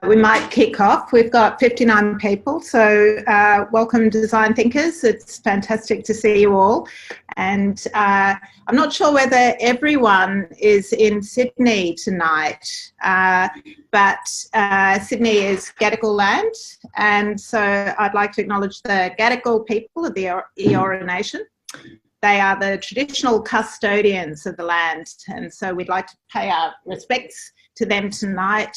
We might kick off. We've got 59 people, so welcome design thinkers. It's fantastic to see you all. And I'm not sure whether everyone is in Sydney tonight, but Sydney is Gadigal land, and so I'd like to acknowledge the Gadigal people of the Eora Nation. They are the traditional custodians of the land, and so we'd like to pay our respects to them tonight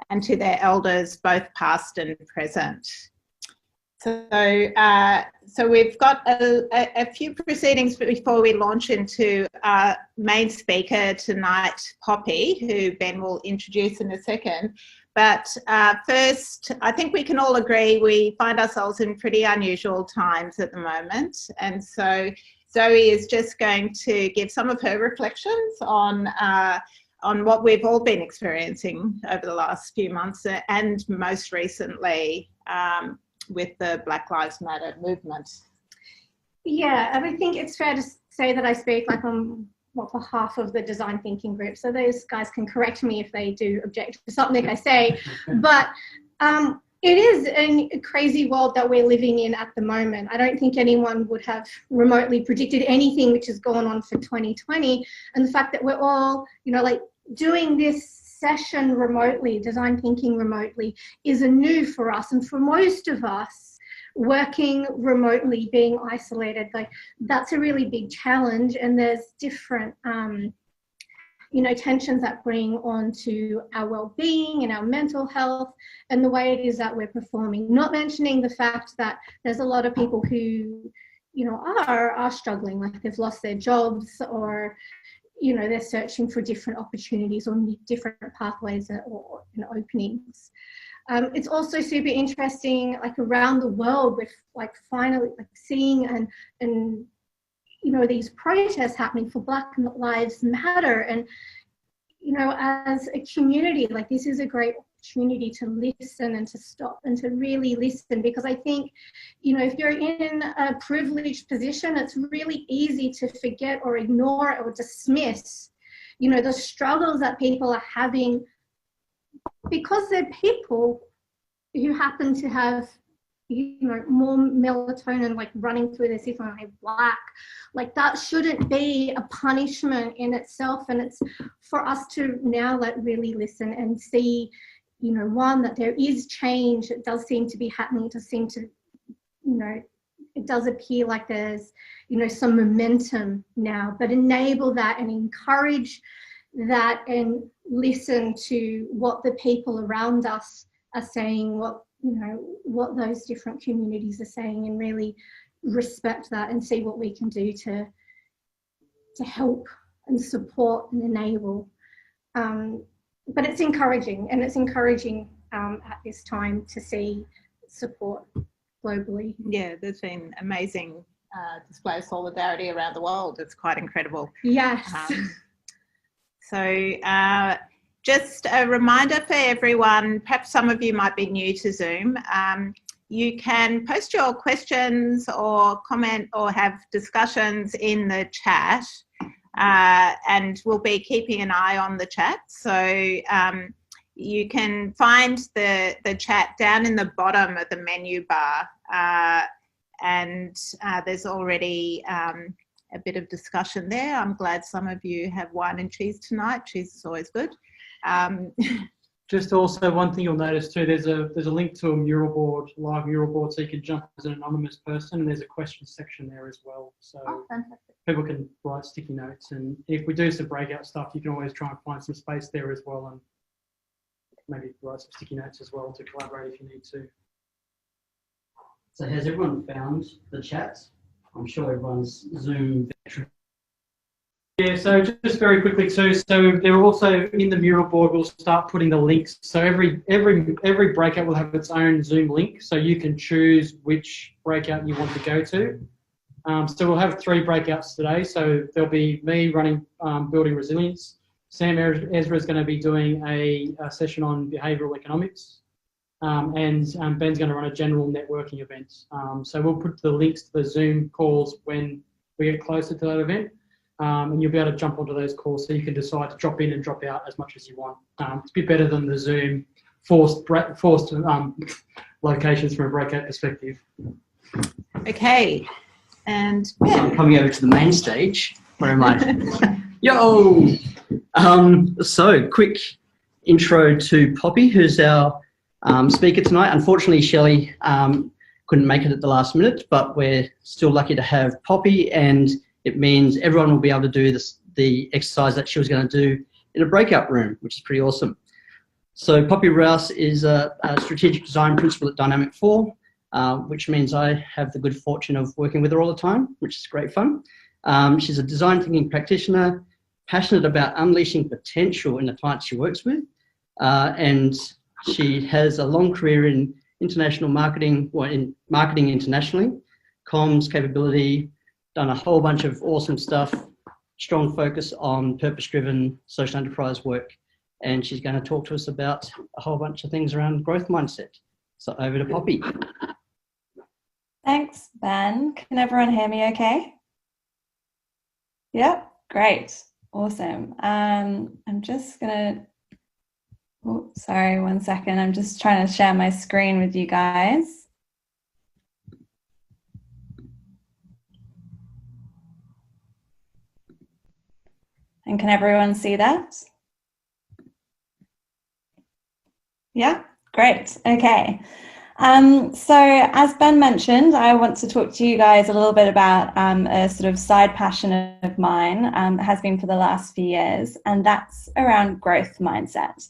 and to their elders, both past and present. So we've got a few proceedings before we launch into our main speaker tonight, Poppy, who Ben will introduce in a second. But first, I think we can all agree we find ourselves in pretty unusual times at the moment. And so Zoe is just going to give some of her reflections on what we've all been experiencing over the last few months, and most recently with the Black Lives Matter movement. Yeah, and I think it's fair to say that I speak like on behalf of the design thinking group, so those guys can correct me if they do object to something I say. But it is a crazy world that we're living in at the moment. I don't think anyone would have remotely predicted anything which has gone on for 2020, and the fact that we're all, like doing this session remotely, design thinking remotely, is new for us. And for most of us, working remotely, being isolated, like that's a really big challenge. And there's different, tensions that bring on to our well-being and our mental health and the way it is that we're performing. Not mentioning the fact that there's a lot of people who, are struggling, like they've lost their jobs, or they're searching for different opportunities or different pathways or openings. It's also super interesting, like around the world, with like finally seeing and these protests happening for Black Lives Matter. And as a community, like this is a great opportunity to listen and to stop and to really listen, because I think, if you're in a privileged position, it's really easy to forget or ignore or dismiss, the struggles that people are having, because they're people who happen to have, more melatonin like running through their system, and they're Black. Like that shouldn't be a punishment in itself. And it's for us to now really listen and see, one, that there is change. It does seem to be happening. It does seem to, it does appear like there's, some momentum now, but enable that and encourage that and listen to what the people around us are saying, what those different communities are saying, and really respect that and see what we can do to help and support and enable. But it's encouraging, and it's encouraging at this time to see support globally. Yeah, there's been amazing display of solidarity around the world. It's quite incredible. Yes. Just a reminder for everyone, perhaps some of you might be new to Zoom. You can post your questions or comment or have discussions in the chat. And we'll be keeping an eye on the chat. So you can find the chat down in the bottom of the menu bar. And there's already a bit of discussion there. I'm glad some of you have wine and cheese tonight. Cheese is always good. Just also one thing you'll notice too, there's a link to a mural board, live mural board, so you can jump as an anonymous person, and there's a question section there as well. So people can write sticky notes, and if we do some breakout stuff, you can always try and find some space there as well, and maybe write some sticky notes as well to collaborate if you need to. So has everyone found the chat? I'm sure everyone's Zoom veteran. Yeah, so just very quickly too, so they're also in the mural board, we'll start putting the links. So every breakout will have its own Zoom link, so you can choose which breakout you want to go to. So we'll have 3 breakouts today. So there'll be me running Building Resilience. Sam Ezra is going to be doing a session on behavioural economics. And Ben's going to run a general networking event. So we'll put the links to the Zoom calls when we get closer to that event. And you'll be able to jump onto those calls, so you can decide to drop in and drop out as much as you want. It's a bit better than the Zoom forced locations from a breakout perspective. Okay, and So I'm coming over to the main stage. Where am I? Yo! So, quick intro to Poppy, who's our speaker tonight. Unfortunately, Shelley couldn't make it at the last minute, but we're still lucky to have Poppy, and it means everyone will be able to do the exercise that she was going to do in a breakout room, which is pretty awesome. So Poppy Rouse is a strategic design principal at Dynamic 4, which means I have the good fortune of working with her all the time, which is great fun. She's a design thinking practitioner, passionate about unleashing potential in the clients she works with, and she has a long career in international marketing, or in marketing internationally, comms capability, done a whole bunch of awesome stuff, strong focus on purpose-driven social enterprise work, and she's going to talk to us about a whole bunch of things around growth mindset. So over to Poppy. Thanks, Ben. Can everyone hear me okay? Yep, great, awesome. I'm just gonna, oh, sorry, 1 second. I'm just trying to share my screen with you guys. And can everyone see that? Yeah, great, okay. So as Ben mentioned, I want to talk to you guys a little bit about a sort of side passion of mine, has been for the last few years, and that's around growth mindset.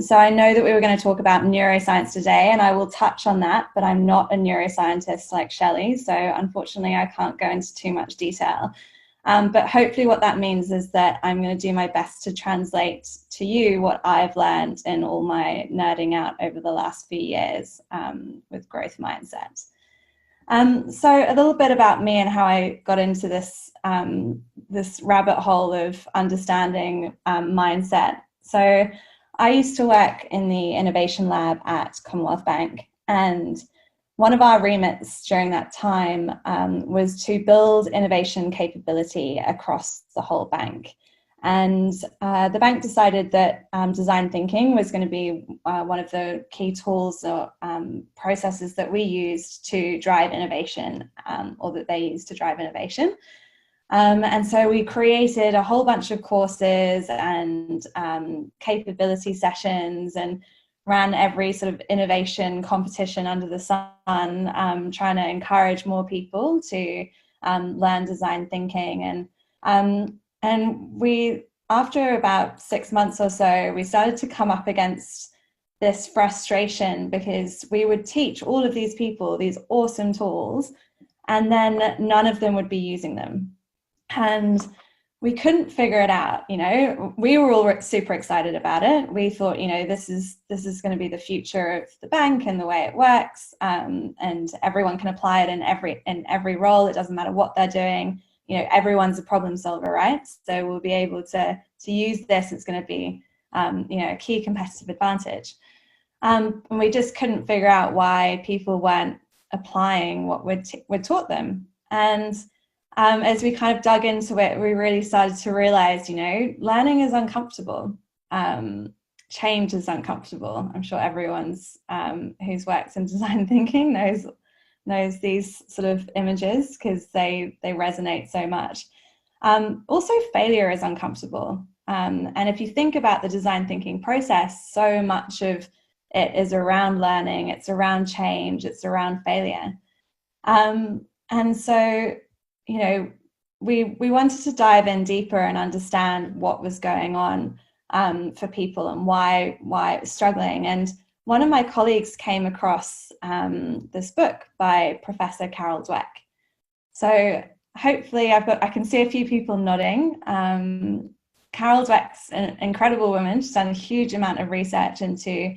So I know that we were going to talk about neuroscience today, and I will touch on that, but I'm not a neuroscientist like Shelley, so unfortunately I can't go into too much detail. But hopefully what that means is that I'm going to do my best to translate to you what I've learned in all my nerding out over the last few years with growth mindset. So a little bit about me and how I got into this, this rabbit hole of understanding mindset. So I used to work in the innovation lab at Commonwealth Bank, and one of our remits during that time was to build innovation capability across the whole bank. And the bank decided that design thinking was going to be one of the key tools or processes that we used to drive innovation, or that they used to drive innovation. And so we created a whole bunch of courses and capability sessions, and ran every sort of innovation competition under the sun, trying to encourage more people to learn design thinking. And we, after about 6 months or so, we started to come up against this frustration, because we would teach all of these people these awesome tools, and then none of them would be using them. And we couldn't figure it out. You know, we were all super excited about it. We thought, you know, this is going to be the future of the bank and the way it works, and everyone can apply it in every role. It doesn't matter what they're doing. You know, everyone's a problem solver, right? So we'll be able to use this. It's going to be, you know, a key competitive advantage. And we just couldn't figure out why people weren't applying what we'd taught them. And as we kind of dug into it, we really started to realize, you know, learning is uncomfortable. Change is uncomfortable. I'm sure everyone's who's worked in design thinking knows these sort of images, because they resonate so much. Also, failure is uncomfortable. And if you think about the design thinking process, so much of it is around learning, it's around change, it's around failure. And so, you know, we wanted to dive in deeper and understand what was going on for people and why it was struggling. And one of my colleagues came across this book by Professor Carol Dweck. So hopefully I can see a few people nodding. Carol Dweck's an incredible woman. She's done a huge amount of research into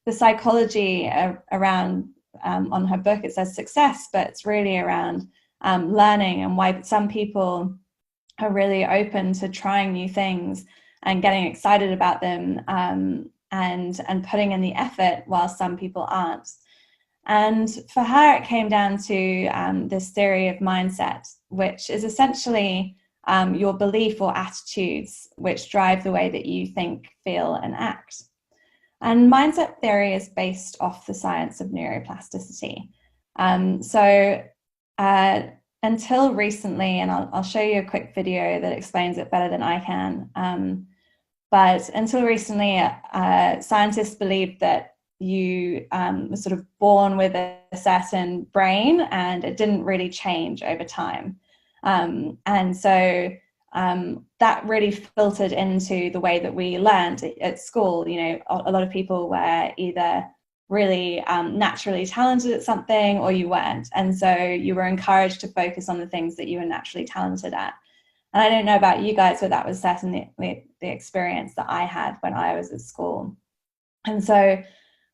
the psychology around, on her book it says success, but it's really around learning, and why some people are really open to trying new things and getting excited about them, and putting in the effort, while some people aren't. And for her, it came down to this theory of mindset, which is essentially your belief or attitudes which drive the way that you think, feel, and act. And mindset theory is based off the science of neuroplasticity. Until recently, and I'll show you a quick video that explains it better than I can, but until recently, scientists believed that you were sort of born with a certain brain and it didn't really change over time. And so that really filtered into the way that we learned at school. You know, a lot of people were either really naturally talented at something or you weren't. And so you were encouraged to focus on the things that you were naturally talented at. And I don't know about you guys, but that was certainly the experience that I had when I was at school. And so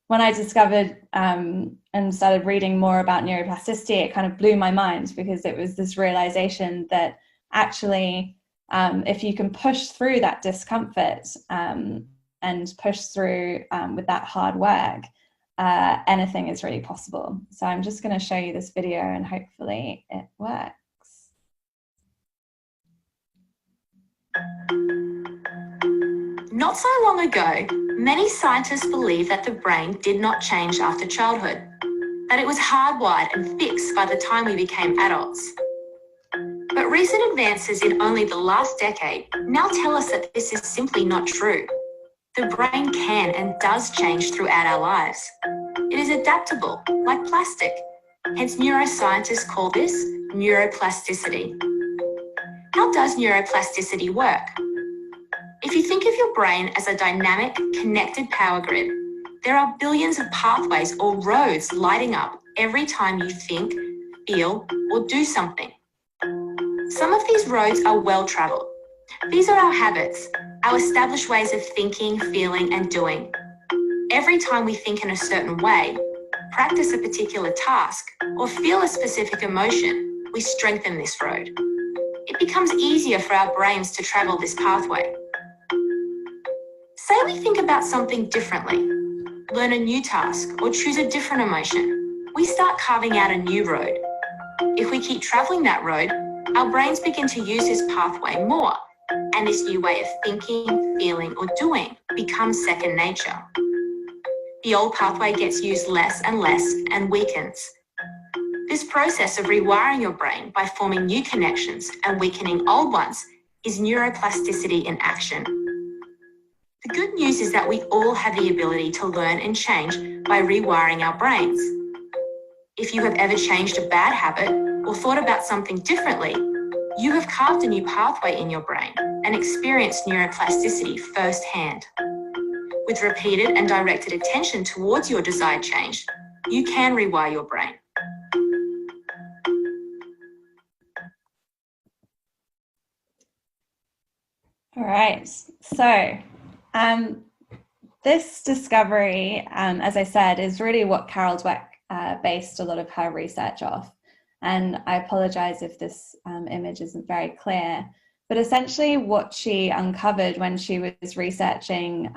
when I discovered and started reading more about neuroplasticity, it kind of blew my mind, because it was this realization that actually, if you can push through that discomfort and push through with that hard work, anything is really possible. So I'm just going to show you this video and hopefully it works. Not so long ago, many scientists believed that the brain did not change after childhood, that it was hardwired and fixed by the time we became adults. But recent advances in only the last decade now tell us that this is simply not true. The brain can and does change throughout our lives. It is adaptable, like plastic. Hence, neuroscientists call this neuroplasticity. How does neuroplasticity work? If you think of your brain as a dynamic, connected power grid, there are billions of pathways or roads lighting up every time you think, feel, or do something. Some of these roads are well-traveled. These are our habits, our established ways of thinking, feeling, and doing. Every time we think in a certain way, practice a particular task, or feel a specific emotion, we strengthen this road. It becomes easier for our brains to travel this pathway. Say we think about something differently, learn a new task, or choose a different emotion. We start carving out a new road. If we keep traveling that road, our brains begin to use this pathway more, and this new way of thinking, feeling, or doing becomes second nature. The old pathway gets used less and weakens. This process of rewiring your brain by forming new connections and weakening old ones is neuroplasticity in action. The good news is that we all have the ability to learn and change by rewiring our brains. If you have ever changed a bad habit or thought about something differently, you have carved a new pathway in your brain and experienced neuroplasticity firsthand. With repeated and directed attention towards your desired change, you can rewire your brain. All right, so this discovery, as I said, is really what Carol Dweck based a lot of her research off. And I apologize if this image isn't very clear, but essentially what she uncovered when she was researching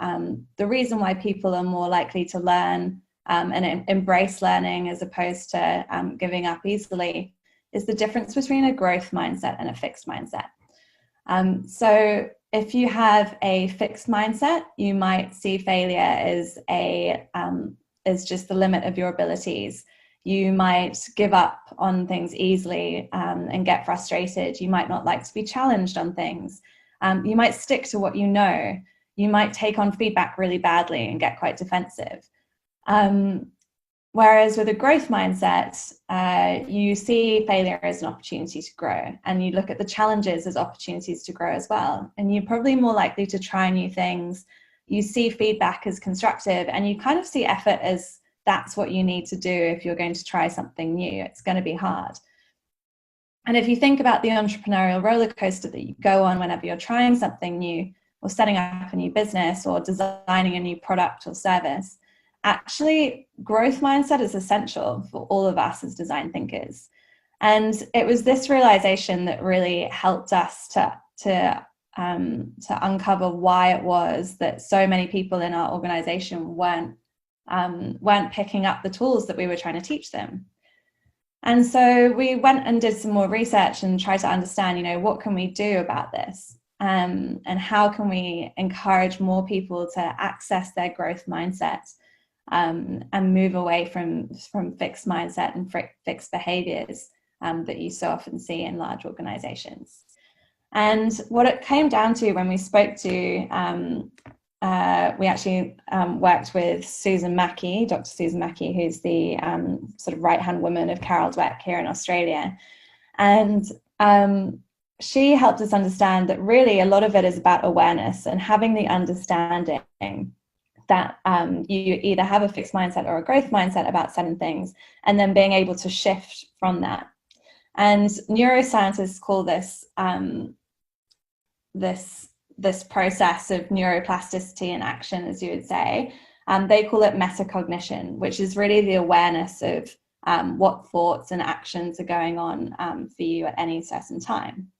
the reason why people are more likely to learn and embrace learning as opposed to giving up easily is the difference between a growth mindset and a fixed mindset. So if you have a fixed mindset, you might see failure as just the limit of your abilities. You might give up on things easily and get frustrated. You might not like to be challenged on things. You might stick to what you know. You might take on feedback really badly and get quite defensive. Whereas with a growth mindset, you see failure as an opportunity to grow, and you look at the challenges as opportunities to grow as well. And you're probably more likely to try new things. You see feedback as constructive, and you kind of see effort as that's what you need to do if you're going to try something new. It's going to be hard. And if you think about the entrepreneurial roller coaster that you go on whenever you're trying something new, or setting up a new business, or designing a new product or service, actually, growth mindset is essential for all of us as design thinkers. And it was this realization that really helped us to uncover why it was that so many people in our organization weren't picking up the tools that we were trying to teach them. And so we went and did some more research and tried to understand, what can we do about this? and how can we encourage more people to access their growth mindset and move away from fixed mindset and fixed behaviors that you so often see in large organizations. And what it came down to when we spoke to, we actually worked with Susan Mackey, Dr. Susan Mackey, who's the sort of right-hand woman of Carol Dweck here in Australia. And she helped us understand that really a lot of it is about awareness and having the understanding that you either have a fixed mindset or a growth mindset about certain things, and then being able to shift from that. And neuroscientists call this this process of neuroplasticity in action, as you would say. They call it metacognition, which is really the awareness of what thoughts and actions are going on for you at any certain time.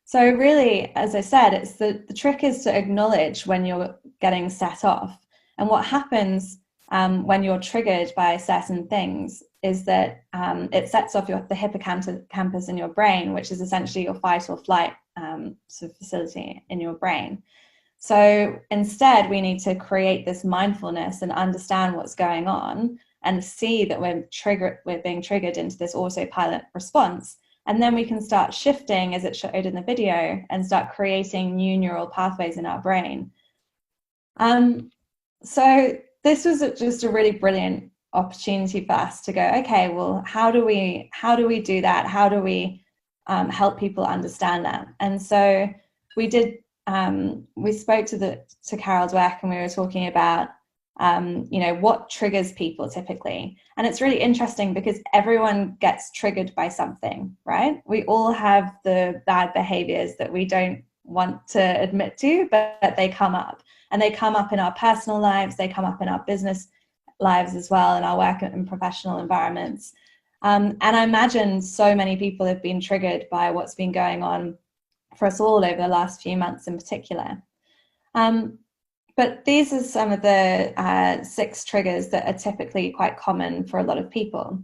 So really, as I said, it's the trick is to acknowledge when you're getting set off. And what happens when you're triggered by certain things is that it sets off the hippocampus in your brain, which is essentially your fight or flight sort of facility in your brain. So instead, we need to create this mindfulness and understand what's going on and see that we're being triggered into this autopilot response. And then we can start shifting, as it showed in the video, and start creating new neural pathways in our brain. So this was just a really brilliant opportunity for us to go, okay, well, how do we do that? How do we help people understand that? And so we did. We spoke to Carol Dweck, and we were talking about what triggers people typically. And it's really interesting because everyone gets triggered by something, right? We all have the bad behaviors that we don't want to admit to, but they come up. And they come up in our personal lives, they come up in our business lives as well, in our work and professional environments. And I imagine so many people have been triggered by what's been going on for us all over the last few months in particular. But these are some of the 6 triggers that are typically quite common for a lot of people.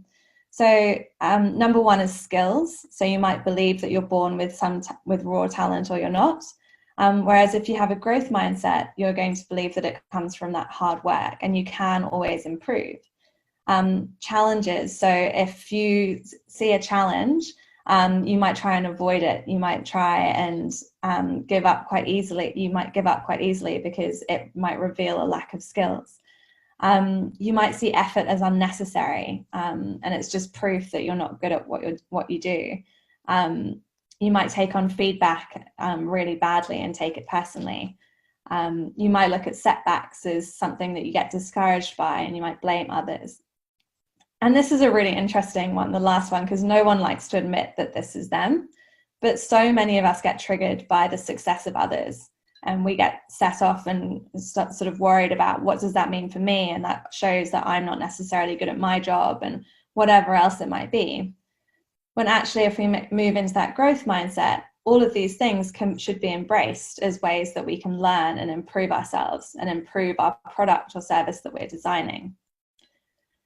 So number 1 is skills. So you might believe that you're born with with raw talent, or you're not. Whereas if you have a growth mindset, you're going to believe that it comes from that hard work and you can always improve. Challenges. So if you see a challenge, you might try and avoid it. You might try and give up quite easily. You might give up quite easily because it might reveal a lack of skills. You might see effort as unnecessary, and it's just proof that you're not good at what you do. You might take on feedback really badly and take it personally. You might look at setbacks as something that you get discouraged by, and you might blame others. And this is a really interesting one, the last one, because no one likes to admit that this is them. But so many of us get triggered by the success of others, and we get set off and start sort of worried about what does that mean for me? And that shows that I'm not necessarily good at my job and whatever else it might be. When actually, if we move into that growth mindset, all of these things should be embraced as ways that we can learn and improve ourselves and improve our product or service that we're designing.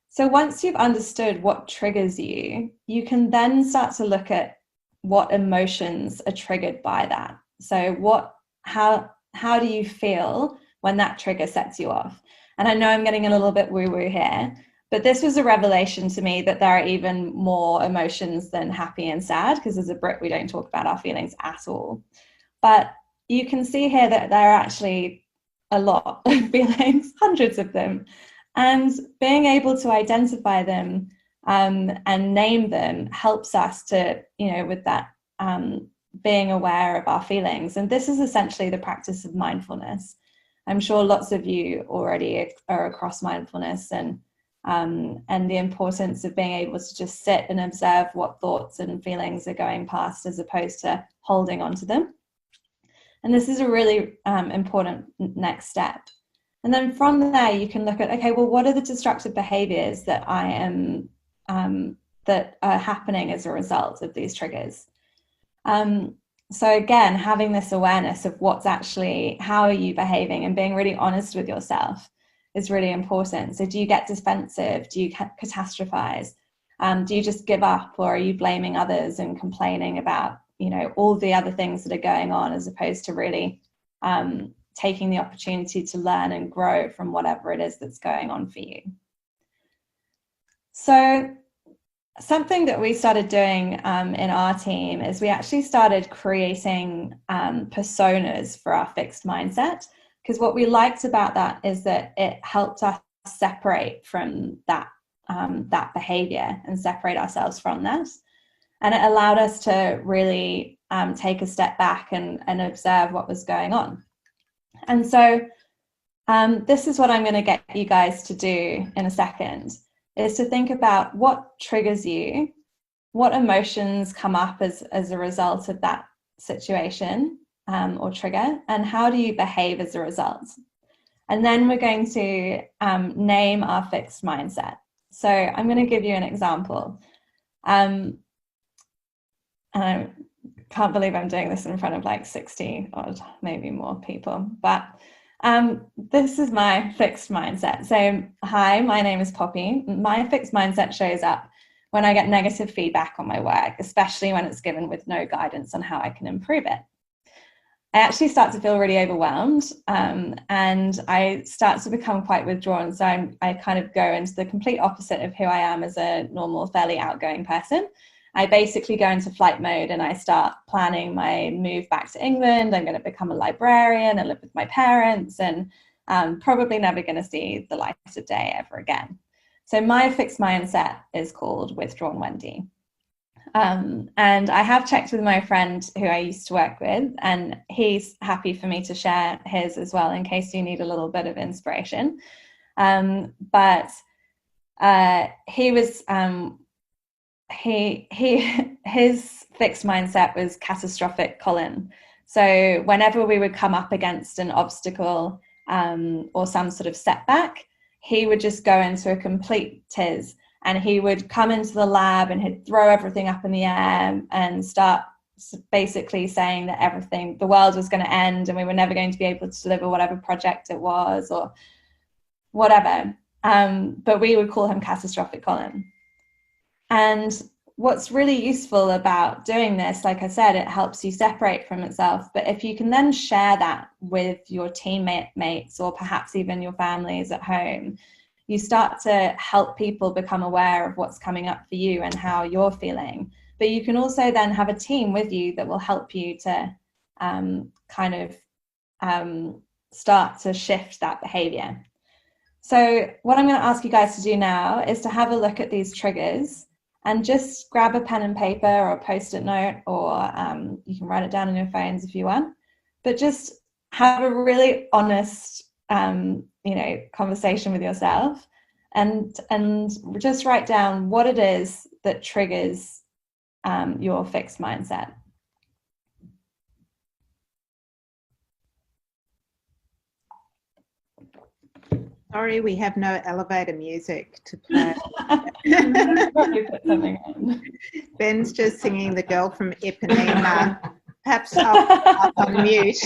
So once you've understood what triggers you, you can then start to look at what emotions are triggered by that. So how do you feel when that trigger sets you off? And I know I'm getting a little bit woo-woo here, but this was a revelation to me that there are even more emotions than happy and sad, because as a Brit, we don't talk about our feelings at all. But you can see here that there are actually a lot of feelings, hundreds of them. And being able to identify them and name them helps us to, with that being aware of our feelings. And this is essentially the practice of mindfulness. I'm sure lots of you already are across mindfulness and the importance of being able to just sit and observe what thoughts and feelings are going past as opposed to holding on to them. And this is a really important next step. And then from there, you can look at, okay, well, what are the destructive behaviors that I am, that are happening as a result of these triggers? So again, having this awareness of what's actually, how are you behaving, and being really honest with yourself is really important. So do you get defensive? Do you catastrophize? Do you just give up, or are you blaming others and complaining about you know, all the other things that are going on, as opposed to really taking the opportunity to learn and grow from whatever it is that's going on for you. So something that we started doing in our team is we actually started creating personas for our fixed mindset, because what we liked about that is that it helped us separate from that behavior and separate ourselves from that. And it allowed us to really take a step back and observe what was going on. And so this is what I'm going to get you guys to do in a second, is to think about what triggers you, what emotions come up as a result of that situation or trigger, and how do you behave as a result. And then we're going to name our fixed mindset. So I'm going to give you an example. And I can't believe I'm doing this in front of like 60 or maybe more people, but this is my fixed mindset. So, hi, my name is Poppy. My fixed mindset shows up when I get negative feedback on my work, especially when it's given with no guidance on how I can improve it. I actually start to feel really overwhelmed, and I start to become quite withdrawn. So I kind of go into the complete opposite of who I am as a normal, fairly outgoing person. I basically go into flight mode and I start planning my move back to England. I'm going to become a librarian and live with my parents, and probably never going to see the light of day ever again. So my fixed mindset is called Withdrawn Wendy. And I have checked with my friend who I used to work with, and he's happy for me to share his as well in case you need a little bit of inspiration. But he was... his fixed mindset was catastrophic Colin. So whenever we would come up against an obstacle or some sort of setback, he would just go into a complete tiz, and he would come into the lab and he'd throw everything up in the air and start basically saying that the world was going to end and we were never going to be able to deliver whatever project it was or whatever. But we would call him catastrophic Colin. And what's really useful about doing this, like I said, it helps you separate from itself. But if you can then share that with your teammates or perhaps even your families at home, you start to help people become aware of what's coming up for you and how you're feeling. But you can also then have a team with you that will help you to start to shift that behavior. So what I'm going to ask you guys to do now is to have a look at these triggers and just grab a pen and paper or a Post-it note, or you can write it down on your phones if you want, but just have a really honest conversation with yourself and just write down what it is that triggers your fixed mindset. Sorry, we have no elevator music to play. Ben's just singing The Girl from Ipanema. Perhaps I'll on mute.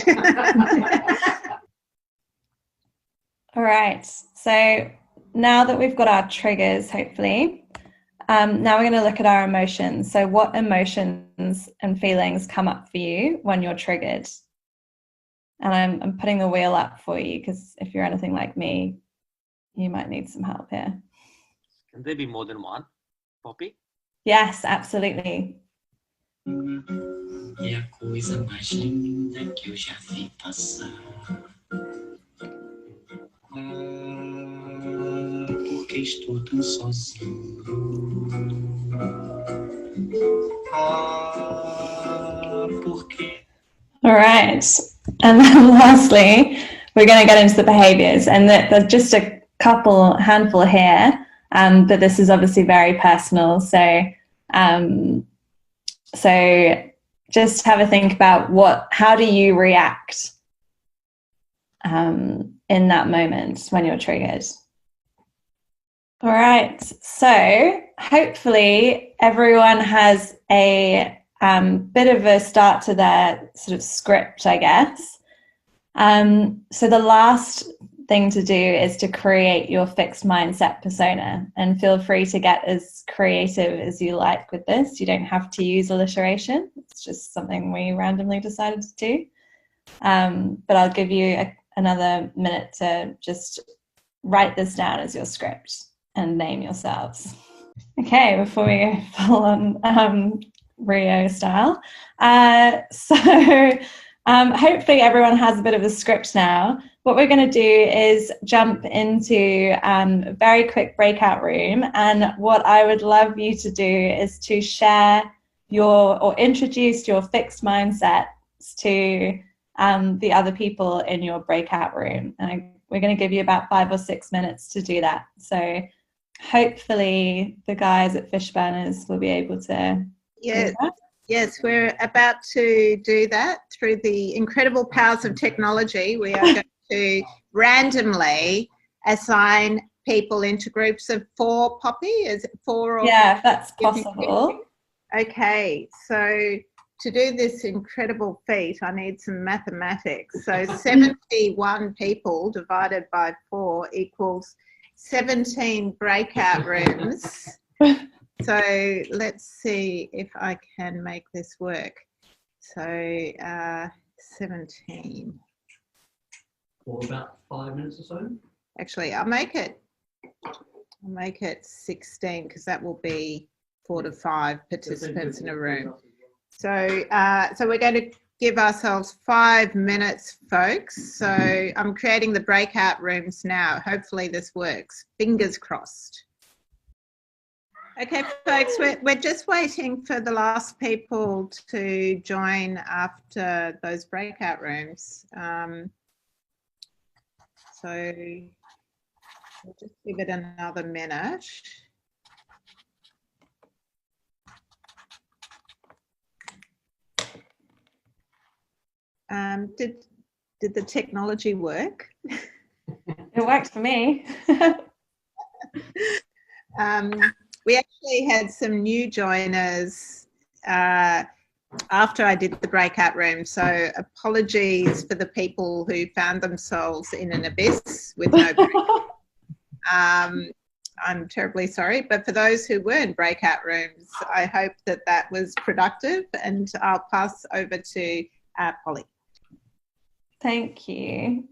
All right, so now that we've got our triggers, hopefully, now we're going to look at our emotions. So what emotions and feelings come up for you when you're triggered? And I'm putting the wheel up for you because if you're anything like me, you might need some help here. Can there be more than one, Poppy? Yes, absolutely. É a coisa mais linda que eu já vi passar. Porque estou tão sozinho. Porque. All right, and then lastly, we're going to get into the behaviors, and there's just a handful here, but this is obviously very personal. So just have a think about how do you react in that moment when you're triggered. All right, so hopefully everyone has a bit of a start to their sort of script, I guess. So the last thing to do is to create your fixed mindset persona, and feel free to get as creative as you like with this. You don't have to use alliteration. It's just something we randomly decided to do. But I'll give you another minute to just write this down as your script and name yourselves. Okay, before we go full on Rio style. Hopefully everyone has a bit of a script now. What we're going to do is jump into a very quick breakout room, and what I would love you to do is to share or introduce your fixed mindsets to the other people in your breakout room. And we're going to give you about 5 or 6 minutes to do that. So hopefully the guys at Fishburners will be able to do that. Yes, we're about to do that through the incredible powers of technology. We are going to randomly assign people into groups of 4, Poppy? Is it 4 or? Yeah, if that's possible. Okay, so to do this incredible feat, I need some mathematics. So 71 people divided by 4 equals 17 breakout rooms. So let's see if I can make this work. So 17. For about 5 minutes or so. Actually, I'll make it 16 because that will be 4 to 5 participants in a room. So we're going to give ourselves 5 minutes, folks. So I'm creating the breakout rooms now. Hopefully this works. Fingers crossed. Okay, folks, we're just waiting for the last people to join after those breakout rooms. So we'll just give it another minute. Did the technology work? It worked for me. We actually had some new joiners after I did the breakout room, so apologies for the people who found themselves in an abyss with no breakout. I'm terribly sorry, but for those who were in breakout rooms, I hope that was productive, and I'll pass over to Polly. Thank you.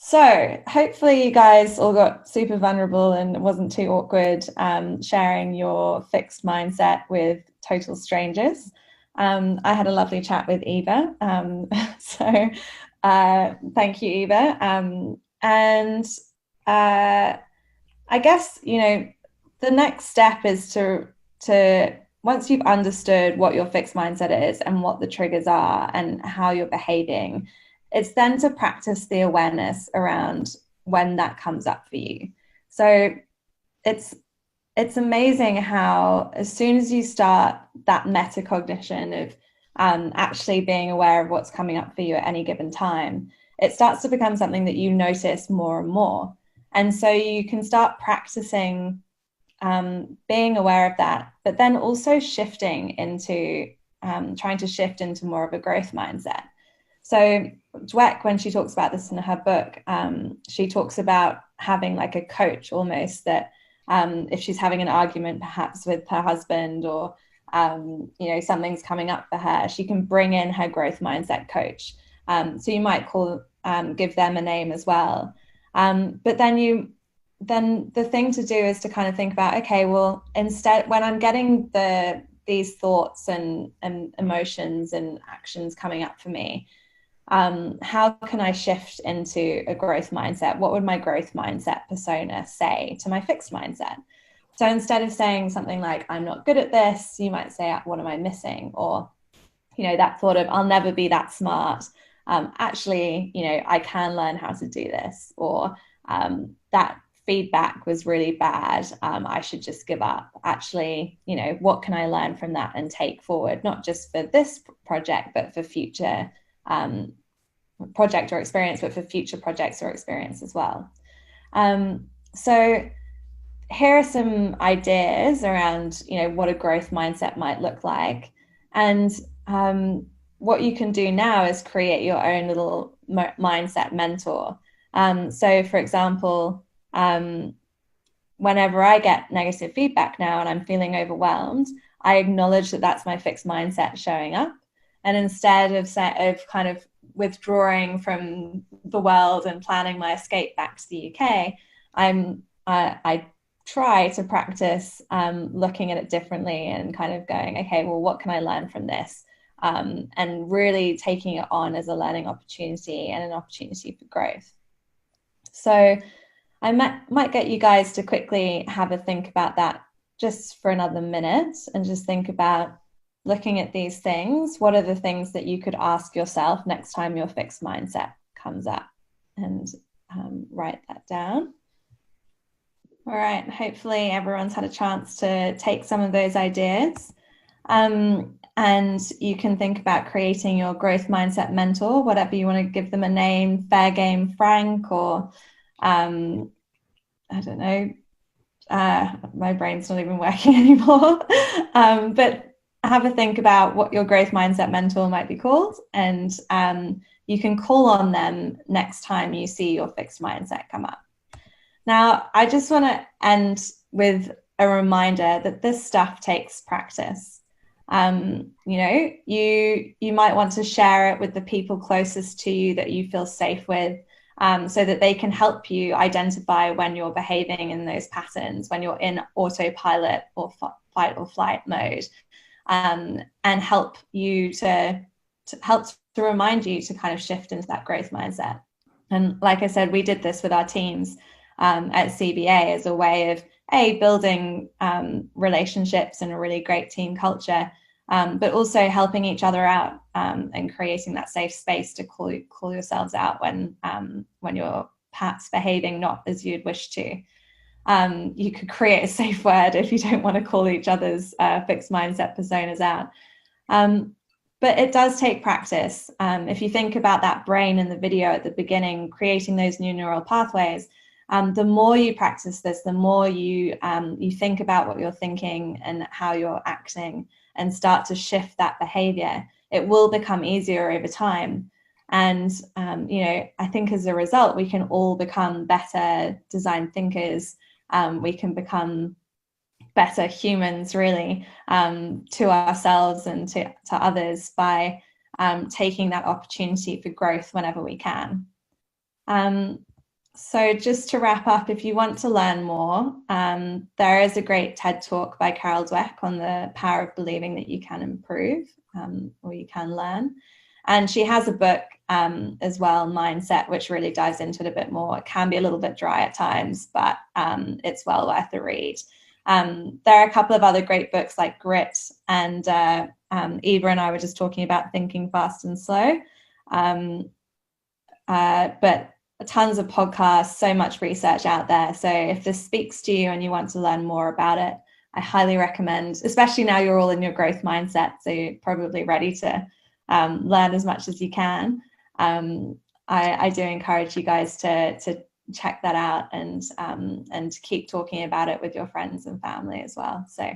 So hopefully you guys all got super vulnerable and it wasn't too awkward sharing your fixed mindset with total strangers. I had a lovely chat with Eva. So thank you, Eva. And I guess, the next step is to once you've understood what your fixed mindset is and what the triggers are and how you're behaving, it's then to practice the awareness around when that comes up for you. So it's amazing how as soon as you start that metacognition of actually being aware of what's coming up for you at any given time, it starts to become something that you notice more and more. And so you can start practicing being aware of that, but then also shifting into trying to shift into more of a growth mindset. So Dweck, when she talks about this in her book, she talks about having like a coach almost that if she's having an argument perhaps with her husband or, something's coming up for her, she can bring in her growth mindset coach. So you might give them a name as well. But then the thing to do is to kind of think about, okay, well, instead, when I'm getting these thoughts and emotions and actions coming up for me, how can I shift into a growth mindset? What would my growth mindset persona say to my fixed mindset? So instead of saying something like, I'm not good at this, you might say, what am I missing? Or, that thought of, I'll never be that smart. Actually, I can learn how to do this. Or that feedback was really bad. I should just give up. Actually, what can I learn from that and take forward, not just for this project, but for future project or experience, but for future projects or experience as well. So here are some ideas around, what a growth mindset might look like. And what you can do now is create your own little mindset mentor. So for example, whenever I get negative feedback now and I'm feeling overwhelmed, I acknowledge that that's my fixed mindset showing up. And instead of kind of withdrawing from the world and planning my escape back to the UK, I try to practice looking at it differently and kind of going, okay, well, what can I learn from this? And really taking it on as a learning opportunity and an opportunity for growth. So I might get you guys to quickly have a think about that just for another minute and just think about looking at these things. What are the things that you could ask yourself next time your fixed mindset comes up? And write that down. All right, hopefully everyone's had a chance to take some of those ideas. And you can think about creating your growth mindset mentor, whatever you want to give them a name, Fair Game Frank, or I don't know, my brain's not even working anymore. But have a think about what your growth mindset mentor might be called, and you can call on them next time you see your fixed mindset come up. Now, I just want to end with a reminder that this stuff takes practice. You know, you might want to share it with the people closest to you that you feel safe with, so that they can help you identify when you're behaving in those patterns, when you're in autopilot or fight or flight mode, and help you to remind you to kind of shift into that growth mindset. And like I said, we did this with our teams at CBA as a way of building relationships and a really great team culture, but also helping each other out and creating that safe space to call yourselves out when you're perhaps behaving not as you'd wish to. You could create a safe word if you don't want to call each other's fixed mindset personas out. But it does take practice. If you think about that brain in the video at the beginning, creating those new neural pathways, the more you practice this, the more you think about what you're thinking and how you're acting and start to shift that behavior, it will become easier over time. And, you know, I think as a result, we can all become better design thinkers. We can become better humans, really, to ourselves and to others by taking that opportunity for growth whenever we can. So just to wrap up, if you want to learn more, there is a great TED Talk by Carol Dweck on the power of believing that you can improve or you can learn. And she has a book as well, Mindset, which really dives into it a bit more. It can be a little bit dry at times, but it's well worth the read. There are a couple of other great books like Grit, and Eva and I were just talking about Thinking Fast and Slow. But tons of podcasts, so much research out there. So if this speaks to you and you want to learn more about it, I highly recommend, especially now you're all in your growth mindset, so you're probably ready to learn as much as you can. I do encourage you guys to check that out and keep talking about it with your friends and family as well. So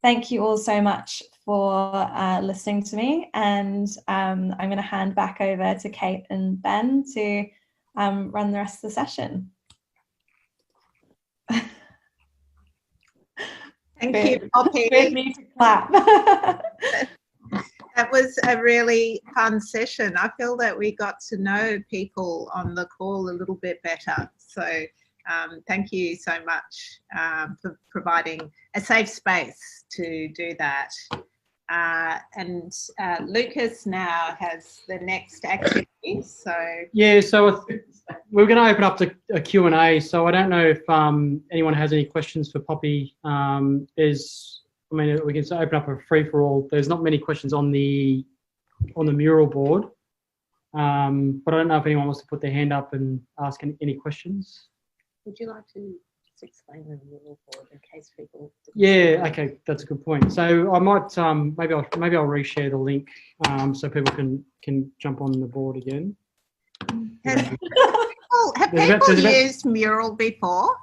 thank you all so much for listening to me, and I'm going to hand back over to Kate and Ben to run the rest of the session. Thank you, Poppy. We need to clap. That was a really fun session. I feel that we got to know people on the call a little bit better. So thank you so much for providing a safe space to do that. And Lucas now has the next activity. So yeah, so we're going to open up to a Q&A. So I don't know if anyone has any questions for Poppy. I mean, we can open up a free-for-all. There's not many questions on the mural board, but I don't know if anyone wants to put their hand up and ask any questions. Would you like to just explain the mural board in case people? Yeah, okay, that's a good point. So I might maybe I'll reshare the link so people can jump on the board again. Have people used Mural before?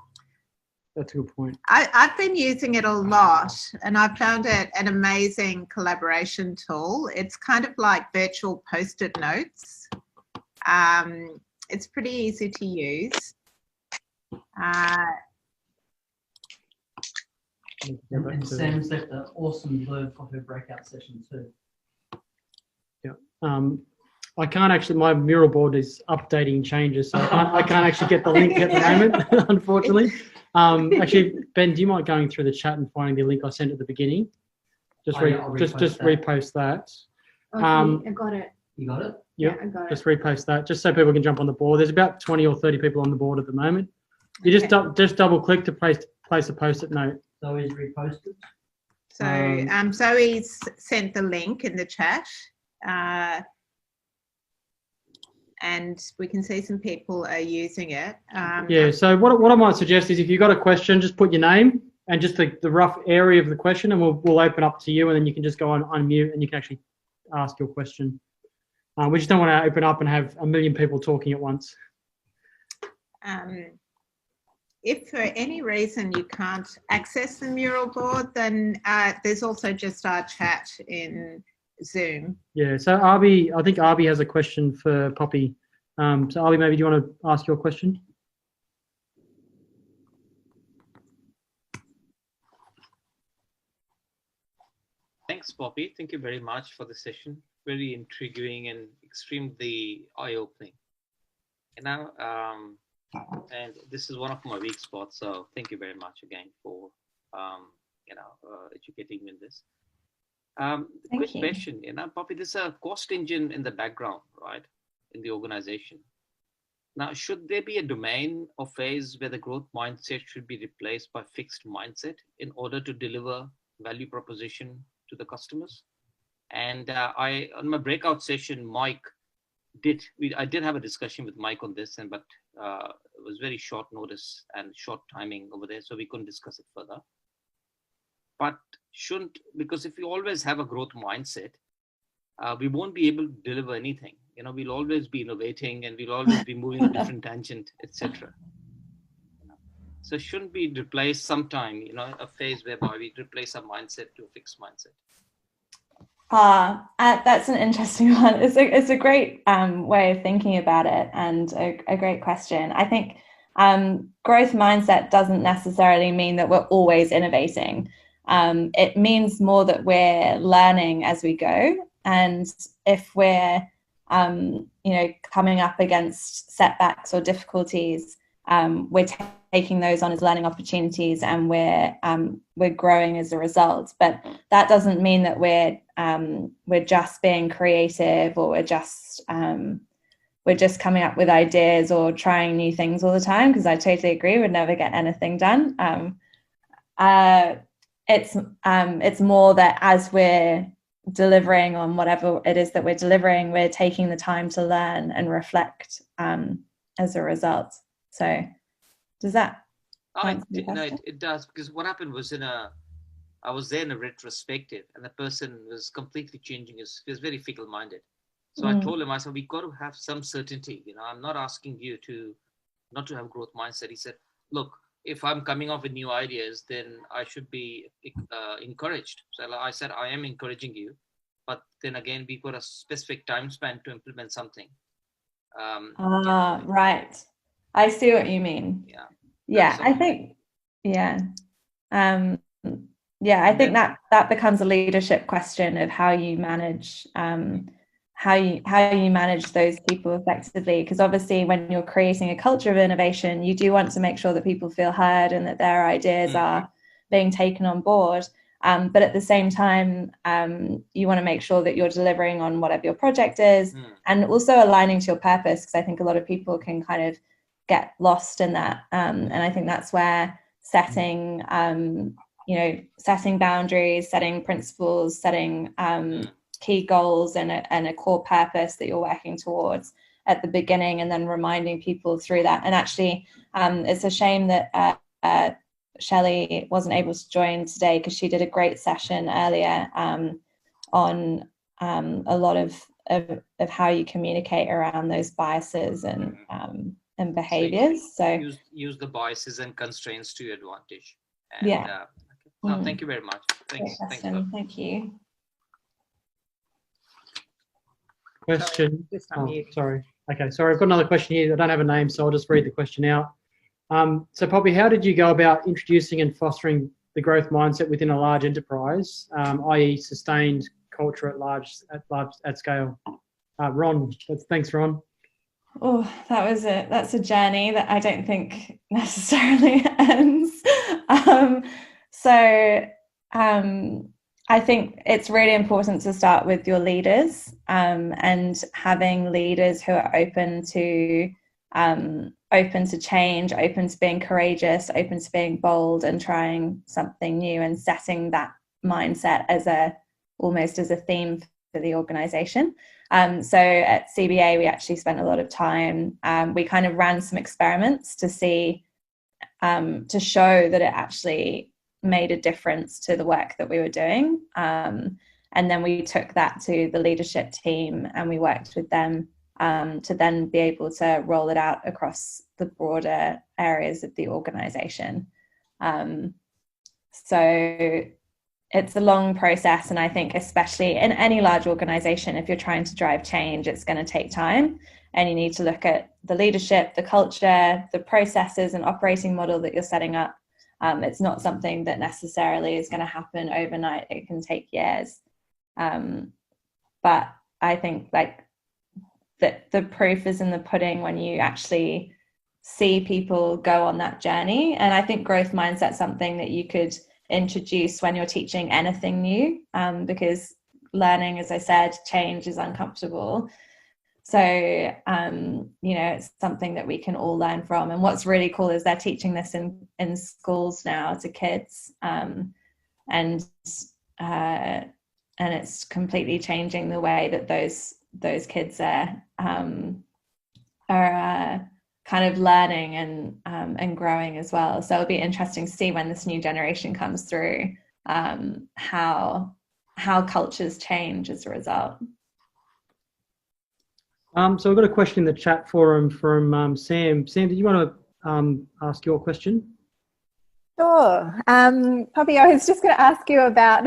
That's a good point. I've been using it a lot, and I found it an amazing collaboration tool. It's kind of like virtual Post-it notes. it's pretty easy to use. And Sam's left an awesome blurb for her breakout session too. I can't actually, my mural board is updating changes, so I can't actually get the link at the moment, unfortunately. Actually, Ben, do you mind going through the chat and finding the link I sent at the beginning? Just repost that. Okay, I got it. You got it? Yep. Yeah, I got Just it. repost that, just so people can jump on the board. There's about 20 or 30 people on the board at the moment. You just double click to place a post-it note. Zoe's reposted. So Zoe's sent the link in the chat. And we can see some people are using it. Yeah, so what I might suggest is if you've got a question, just put your name and just the rough area of the question, and we'll open up to you, and then you can just go on unmute and you can actually ask your question. We just don't want to open up and have a million people talking at once. If for any reason you can't access the mural board, then there's also just our chat in Zoom. Yeah, so Arby, I think Arby has a question for Poppy. So Arby, maybe do you want to ask your question? Thanks, Poppy. Thank you very much for the session. Very intriguing and extremely eye-opening. And now, and this is one of my weak spots. So thank you very much again for, educating me in this. Quick question, Poppy, there's a cost engine in the background, right, in the organization. Now, should there be a domain or phase where the growth mindset should be replaced by fixed mindset in order to deliver value proposition to the customers? And on my breakout session, I did have a discussion with Mike on this, but it was very short notice and short timing over there, so we couldn't discuss it further. But because if we always have a growth mindset, we won't be able to deliver anything. We'll always be innovating and we'll always be moving a different tangent, etc. So shouldn't we replace sometime, a phase whereby we replace our mindset to a fixed mindset? That's an interesting one. It's a great way of thinking about it, and a great question. I think growth mindset doesn't necessarily mean that we're always innovating. It means more that we're learning as we go, and if we're coming up against setbacks or difficulties, we're taking those on as learning opportunities, and we're growing as a result. But that doesn't mean that we're just being creative, or we're just coming up with ideas or trying new things all the time, because I totally agree, we'd never get anything done. It's more that as we're delivering on whatever it is that we're delivering, we're taking the time to learn and reflect as a result. So does that answer the question? It does, because what happened was I was there in a retrospective, and the person was completely changing he was very fickle-minded. So I told him, I said, we got to have some certainty. I'm not asking you not to have growth mindset. He said, look, if I'm coming up with new ideas, then I should be encouraged. So I said, I am encouraging you, but then again, we've got a specific time span to implement something. Right. I see what you mean. Yeah. I think, I think that becomes a leadership question of how you manage how you manage those people effectively, because obviously when you're creating a culture of innovation, you do want to make sure that people feel heard and that their ideas are being taken on board, but at the same time you want to make sure that you're delivering on whatever your project is, and also aligning to your purpose, because I think a lot of people can kind of get lost in that, and I think that's where setting setting boundaries, setting principles, setting key goals and a core purpose that you're working towards at the beginning, and then reminding people through that. And actually it's a shame that Shelley wasn't able to join today, because she did a great session earlier on a lot of how you communicate around those biases and behaviors. So use the biases and constraints to your advantage. And, no, thank you very much. Thanks. Thank you. Question. Just sorry. Okay, sorry, I've got another question here. I don't have a name, so I'll just read the question out. So, Poppy, how did you go about introducing and fostering the growth mindset within a large enterprise, i.e., sustained culture at scale? Ron, thanks, Ron. Oh, that's a journey that I don't think necessarily ends. I think it's really important to start with your leaders, and having leaders who are open to change, open to being courageous, open to being bold and trying something new, and setting that mindset as almost as a theme for the organization. So at CBA, we actually spent a lot of time, we kind of ran some experiments to see, to show that it actually made a difference to the work that we were doing. And then we took that to the leadership team and we worked with them to then be able to roll it out across the broader areas of the organization. So it's a long process, and I think especially in any large organization, if you're trying to drive change, it's going to take time, and you need to look at the leadership, the culture, the processes and operating model that you're setting up. It's not something that necessarily is going to happen overnight. It can take years. But I think like that the proof is in the pudding when you actually see people go on that journey. And I think growth mindset's something that you could introduce when you're teaching anything new, because learning, as I said, change is uncomfortable. So, it's something that we can all learn from. And what's really cool is they're teaching this in schools now to kids, and it's completely changing the way that those kids are kind of learning and growing as well. So it'll be interesting to see when this new generation comes through, how cultures change as a result. So we've got a question in the chat forum from Sam. Sam, did you want to ask your question? Sure. Poppy, I was just going to ask you about,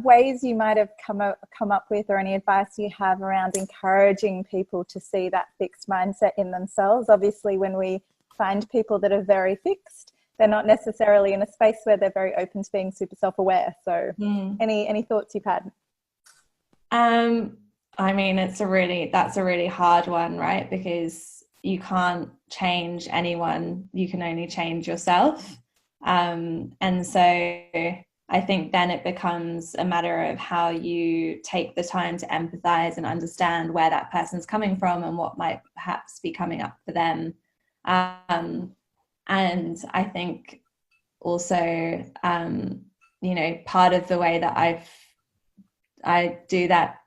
ways you might have come up with, or any advice you have around encouraging people to see that fixed mindset in themselves. Obviously, when we find people that are very fixed, they're not necessarily in a space where they're very open to being super self-aware. So any thoughts you've had? I mean, that's a really hard one, right? Because you can't change anyone, you can only change yourself. And so I think then it becomes a matter of how you take the time to empathize and understand where that person's coming from and what might perhaps be coming up for them. And I think also, part of the way that I do that,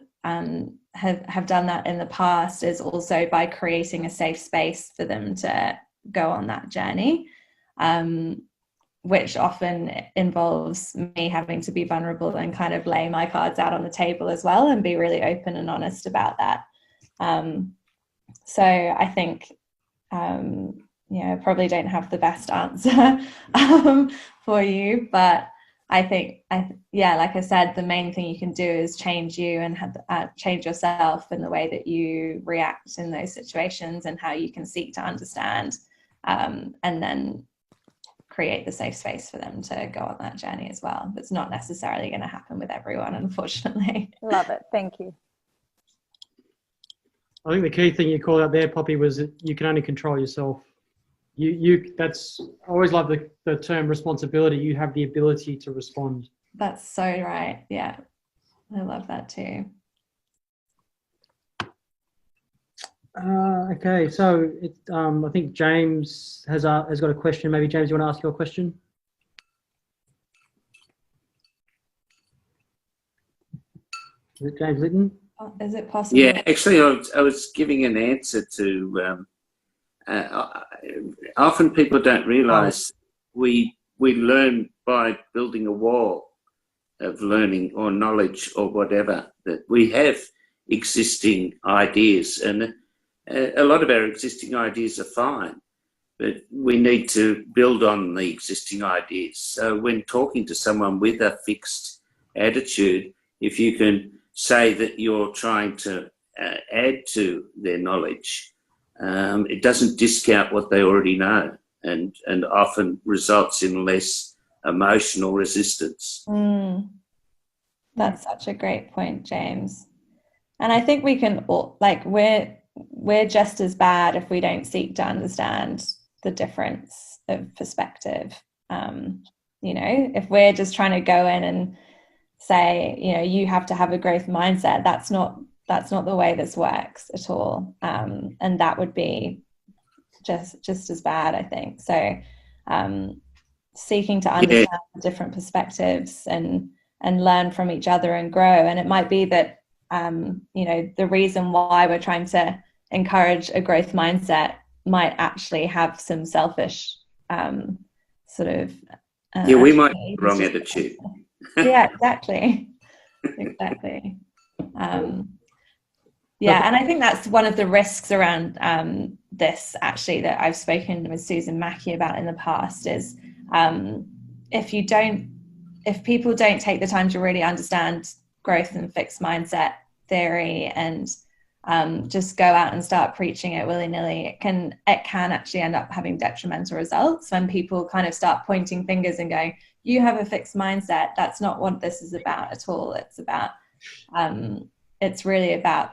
have done that in the past, is also by creating a safe space for them to go on that journey, which often involves me having to be vulnerable and kind of lay my cards out on the table as well and be really open and honest about that. So I think, probably don't have the best answer for you, but I think, like I said, the main thing you can do is change you and change yourself in the way that you react in those situations and how you can seek to understand, and then create the safe space for them to go on that journey as well. It's not necessarily going to happen with everyone, unfortunately. Love it. Thank you. I think the key thing you called out there, Poppy, was that you can only control yourself. That's, I always love the term responsibility. You have the ability to respond. That's so right. Yeah, I love that too. Okay, so I think James has got a question. Maybe James, you want to ask your question? Is it James Linton? Is it possible? Yeah, actually, I was giving an answer to. Often people don't realise we learn by building a wall of learning or knowledge or whatever, that we have existing ideas, and a lot of our existing ideas are fine, but we need to build on the existing ideas. So when talking to someone with a fixed attitude, if you can say that you're trying to add to their knowledge. It doesn't discount what they already know, and often results in less emotional resistance. That's such a great point, James. And I think we can all, like, we're just as bad if we don't seek to understand the difference of perspective. You know, if we're just trying to go in and say, you know, you have to have a growth mindset, that's not the way this works at all. And that would be just as bad, I think. So seeking to understand different perspectives and learn from each other and grow. And it might be that, you know, the reason why we're trying to encourage a growth mindset might actually have some selfish sort of we might have the wrong attitude. Yeah, exactly. Yeah, and I think that's one of the risks around this, actually, that I've spoken with Susan Mackey about in the past, is if people don't take the time to really understand growth and fixed mindset theory and just go out and start preaching it willy-nilly, it can actually end up having detrimental results when people kind of start pointing fingers and going, you have a fixed mindset. That's not what this is about at all. It's about it's really about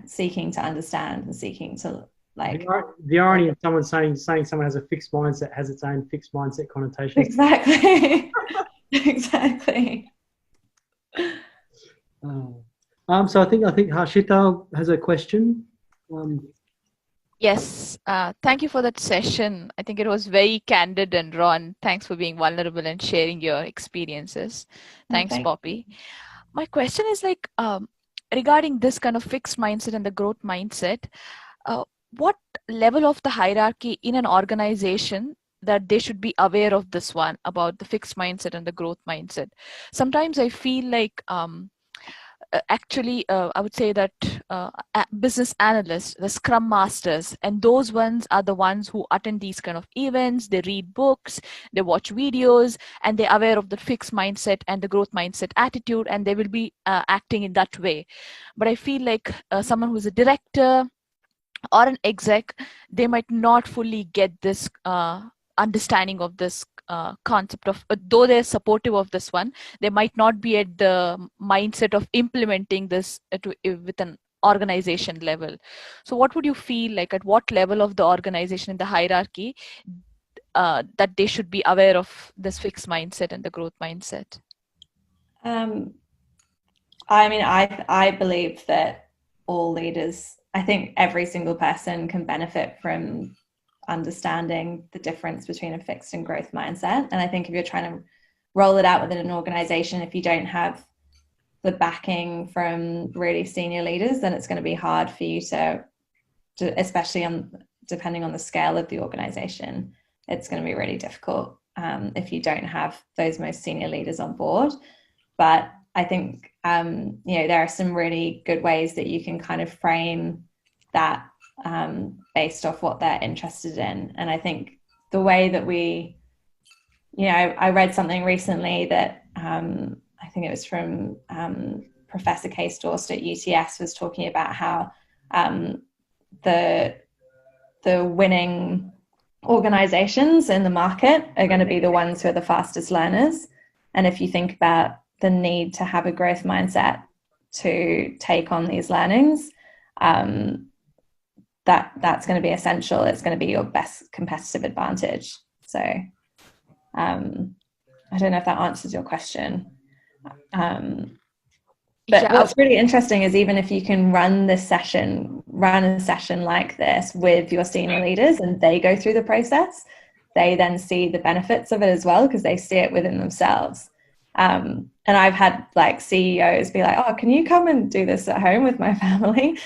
seeking to understand and seeking to, like, the irony of someone saying someone has a fixed mindset has its own fixed mindset connotations. Exactly. Exactly. So I think Harshita has a question. Yes, thank you for that session. I think it was very candid and raw, and thanks for being vulnerable and sharing your experiences. Thanks, Poppy. My question is, like, regarding this kind of fixed mindset and the growth mindset, what level of the hierarchy in an organization that they should be aware of this one, about the fixed mindset and the growth mindset? Sometimes I feel like I would say that business analysts, the scrum masters, and those ones are the ones who attend these kind of events, they read books, they watch videos, and they're aware of the fixed mindset and the growth mindset attitude, and they will be acting in that way. But I feel like someone who's a director or an exec, they might not fully get this understanding of this concept of, though they're supportive of this one, they might not be at the mindset of implementing this with an organization level. So what would you feel like, at what level of the organization in the hierarchy that they should be aware of this fixed mindset and the growth mindset? I mean, I believe that all leaders, I think every single person can benefit from understanding the difference between a fixed and growth mindset. And I think if you're trying to roll it out within an organization, if you don't have the backing from really senior leaders, then it's going to be hard for you to especially depending on the scale of the organization, it's going to be really difficult if you don't have those most senior leaders on board. But I think there are some really good ways that you can kind of frame that based off what they're interested in. And I think the way that I read something recently that I think it was from Professor Case Dorst at UTS, was talking about how the winning organizations in the market are going to be the ones who are the fastest learners. And if you think about the need to have a growth mindset to take on these learnings, that's going to be essential. It's going to be your best competitive advantage. So I don't know if that answers your question. But what's really interesting is, even if you can run a session like this with your senior leaders and they go through the process, they then see the benefits of it as well, because they see it within themselves. And I've had like CEOs be like, oh, can you come and do this at home with my family?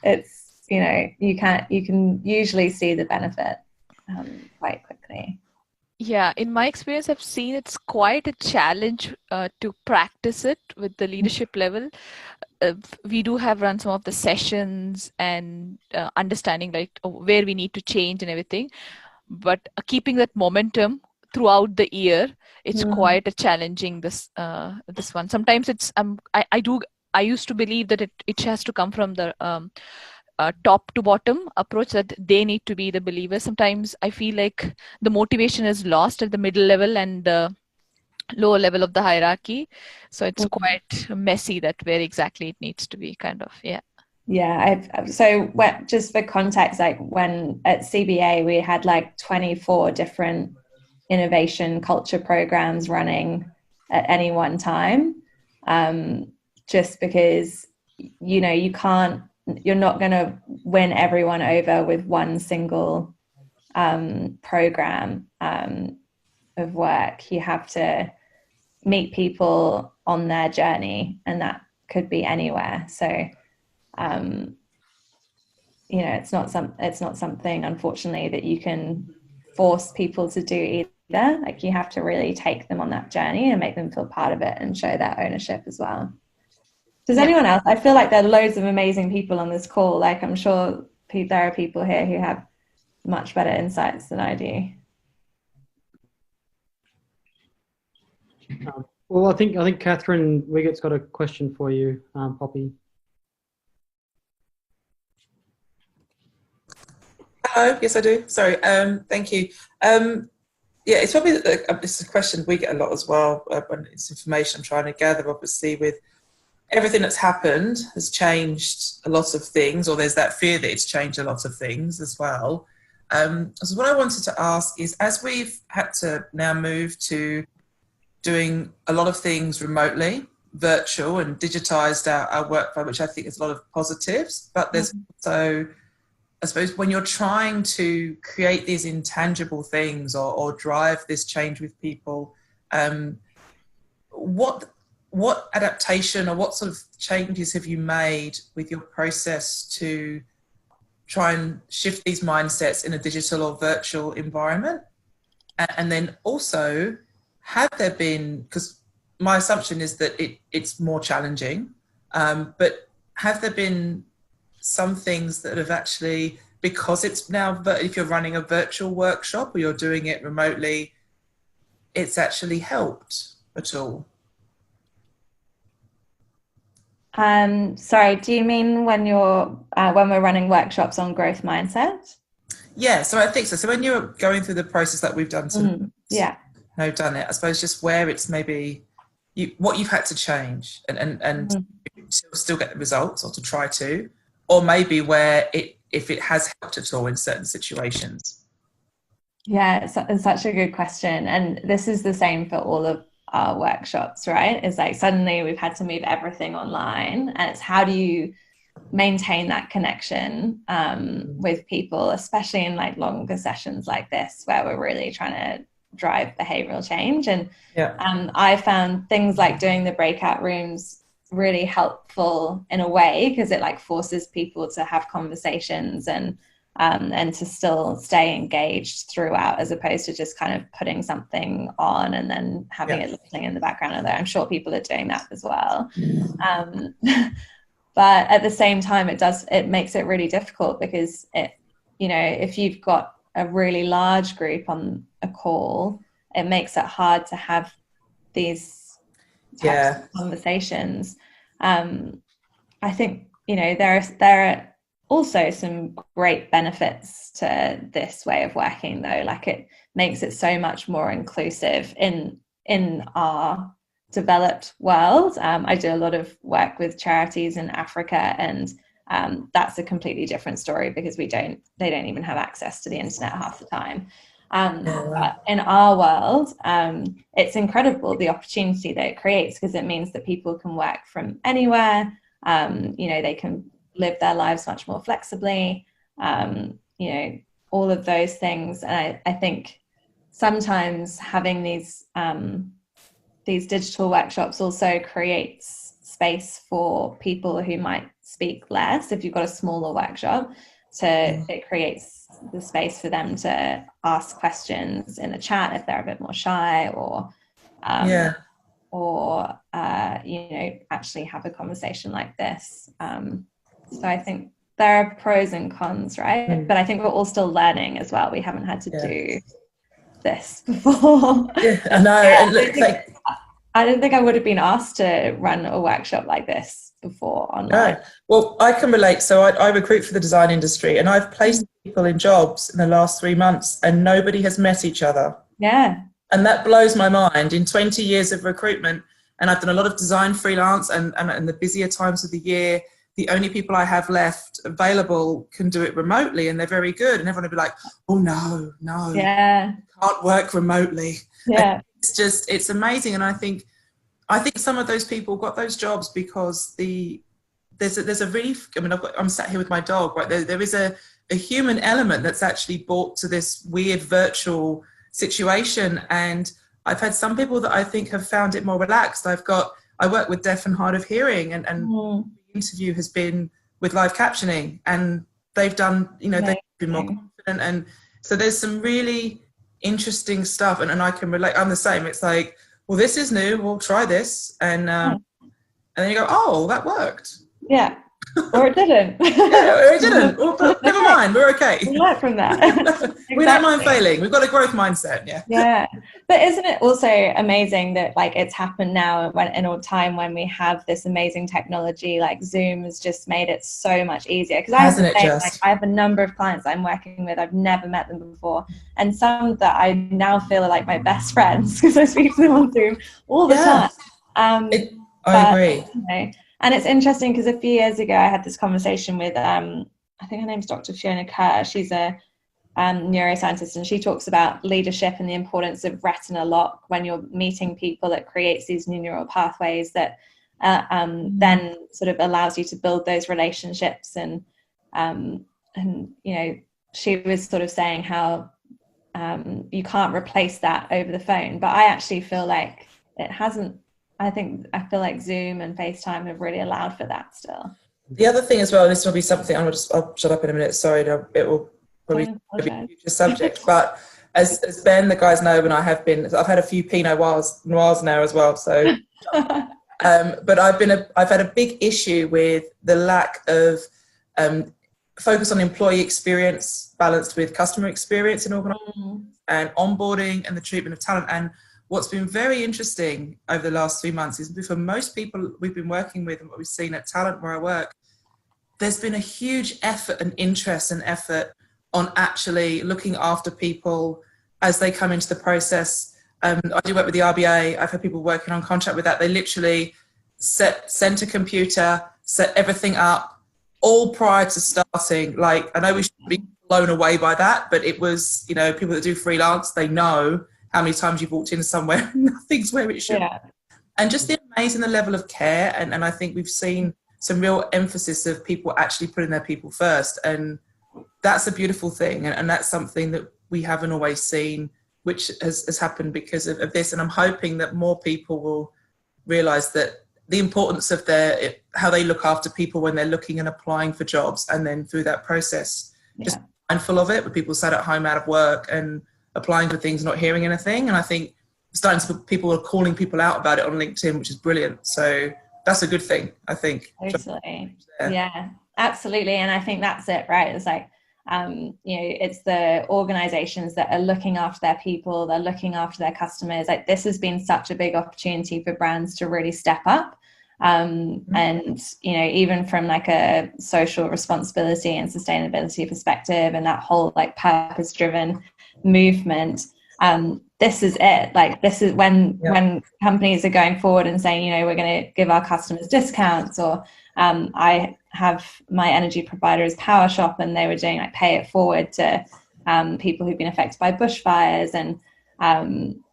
It's, you can usually see the benefit quite quickly. Yeah, in my experience, I've seen it's quite a challenge to practice it with the leadership level. We do have run some of the sessions and understanding like where we need to change and everything, but keeping that momentum throughout the year, it's quite a challenging this one. Sometimes it's I do I used to believe that it has to come from the top to bottom approach, that they need to be the believers. Sometimes I feel like the motivation is lost at the middle level and the lower level of the hierarchy. So it's quite messy that where exactly it needs to be, kind of. Yeah. Yeah, just for context, like when at CBA we had like 24 different innovation culture programs running at any one time, just because you're not going to win everyone over with one single program of work. You have to meet people on their journey, and that could be anywhere. So it's not something, unfortunately, that you can force people to do either. Like, you have to really take them on that journey and make them feel part of it and show that ownership as well. Does anyone else? I feel like there are loads of amazing people on this call. Like, I'm sure there are people here who have much better insights than I do. Well, I think Catherine Wiggett's got a question for you, Poppy. Hello, yes I do. Sorry, thank you. Yeah, it's probably it's a question we get a lot as well. When it's information I'm trying to gather, obviously, with everything that's happened has changed a lot of things, or there's that fear that it's changed a lot of things as well. So what I wanted to ask is, as we've had to now move to doing a lot of things remotely, virtual, and digitized our workflow, which I think is a lot of positives, but there's also, I suppose, when you're trying to create these intangible things or drive this change with people, what adaptation or what sort of changes have you made with your process to try and shift these mindsets in a digital or virtual environment? And then also, have there been, because my assumption is that it's more challenging, but have there been some things that have actually, because it's now, if you're running a virtual workshop or you're doing it remotely, it's actually helped at all? Sorry, do you mean when we're running workshops on growth mindset? Yeah, so I think so. So when you're going through the process that we've done, done it, I suppose just where it's maybe what you've had to change and still get the results, or to try to, or maybe where if it has helped at all in certain situations. Yeah, it's such a good question, and this is the same for all of our workshops, right? It's like suddenly we've had to move everything online, and it's how do you maintain that connection with people, especially in like longer sessions like this where we're really trying to drive behavioral change. And I found things like doing the breakout rooms really helpful in a way, because it like forces people to have conversations and to still stay engaged throughout, as opposed to just kind of putting something on and then having it listening in the background. Although I'm sure people are doing that as well. But at the same time, it makes it really difficult, because if you've got a really large group on a call, it makes it hard to have these types of conversations. I think there are also some great benefits to this way of working, though. Like, it makes it so much more inclusive in our developed world. I do a lot of work with charities in Africa, and that's a completely different story, because they don't even have access to the internet half the time. But in our world, it's incredible the opportunity that it creates, because it means that people can work from anywhere. They can live their lives much more flexibly, all of those things. And I think sometimes having these digital workshops also creates space for people who might speak less. If you've got a smaller workshop, it creates the space for them to ask questions in the chat if they're a bit more shy, or actually have a conversation like this. So I think there are pros and cons, right? But I think we're all still learning as well. We haven't had to do this before. I don't think I would have been asked to run a workshop like this before online. No. Well, I can relate. So I recruit for the design industry, and I've placed people in jobs in the last 3 months and nobody has met each other. Yeah. And that blows my mind. In 20 years of recruitment, and I've done a lot of design freelance, and in the busier times of the year, the only people I have left available can do it remotely, and they're very good. And everyone will be like, oh, no, yeah, can't work remotely. Yeah. And it's amazing. And I think some of those people got those jobs because there's a really, I mean, I'm sat here with my dog, right? There is a human element that's actually brought to this weird virtual situation. And I've had some people that I think have found it more relaxed. I work with deaf and hard of hearing, and the interview has been with live captioning, and they've done, they've been more confident. And so there's some really interesting stuff, and I can relate. I'm the same. It's like, well, this is new, we'll try this. And then you go, oh, that worked. Yeah. Or it didn't. Yeah, or it didn't. Well, never mind, we're okay. We learn from that. Exactly. We don't mind failing. We've got a growth mindset, yeah. Yeah. But isn't it also amazing that it's happened now in a time when we have this amazing technology, like Zoom has just made it so much easier. Because I have a number of clients I'm working with, I've never met them before. And some that I now feel are like my best friends because I speak to them on Zoom all the time. I agree. And it's interesting because a few years ago I had this conversation with, I think her name's Dr. Fiona Kerr. She's a neuroscientist, and she talks about leadership and the importance of retina lock when you're meeting people. That creates these new neural pathways that then sort of allows you to build those relationships. And she was sort of saying how you can't replace that over the phone. But I actually feel like it hasn't. I feel like Zoom and FaceTime have really allowed for that still. The other thing as well, and this will be something, I'll shut up in a minute, sorry, it will probably be a future subject, but as Ben, the guys know, and I've had a few Pinot Noirs now as well, so, but I've had a big issue with the lack of focus on employee experience balanced with customer experience in organizations, and onboarding and the treatment of talent. And what's been very interesting over the last 3 months is for most people we've been working with and what we've seen at Talent where I work, there's been a huge effort and interest and effort on actually looking after people as they come into the process. I do work with the RBA. I've had people working on contract with that. They literally sent a computer, set everything up, all prior to starting. Like, I know we shouldn't be blown away by that, but it was, people that do freelance, they know how many times you've walked in somewhere and nothing's where it should be. And just the amazing the level of care. And I think we've seen some real emphasis of people actually putting their people first. And that's a beautiful thing. And that's something that we haven't always seen, which has happened because of this. And I'm hoping that more people will realise that the importance of how they look after people when they're looking and applying for jobs, and then through that process, just mindful of it, with people sat at home out of work and applying for things, not hearing anything. And I think people are calling people out about it on LinkedIn, which is brilliant. So that's a good thing, I think. Totally. Yeah, absolutely. And I think that's it, right? It's like, it's the organizations that are looking after their people, they're looking after their customers. Like, this has been such a big opportunity for brands to really step up. And, even from like a social responsibility and sustainability perspective, and that whole like purpose driven movement, this is it. Like, this is when companies are going forward and saying, we're going to give our customers discounts, or I have my energy provider as PowerShop, and they were doing like pay it forward to people who've been affected by bushfires, and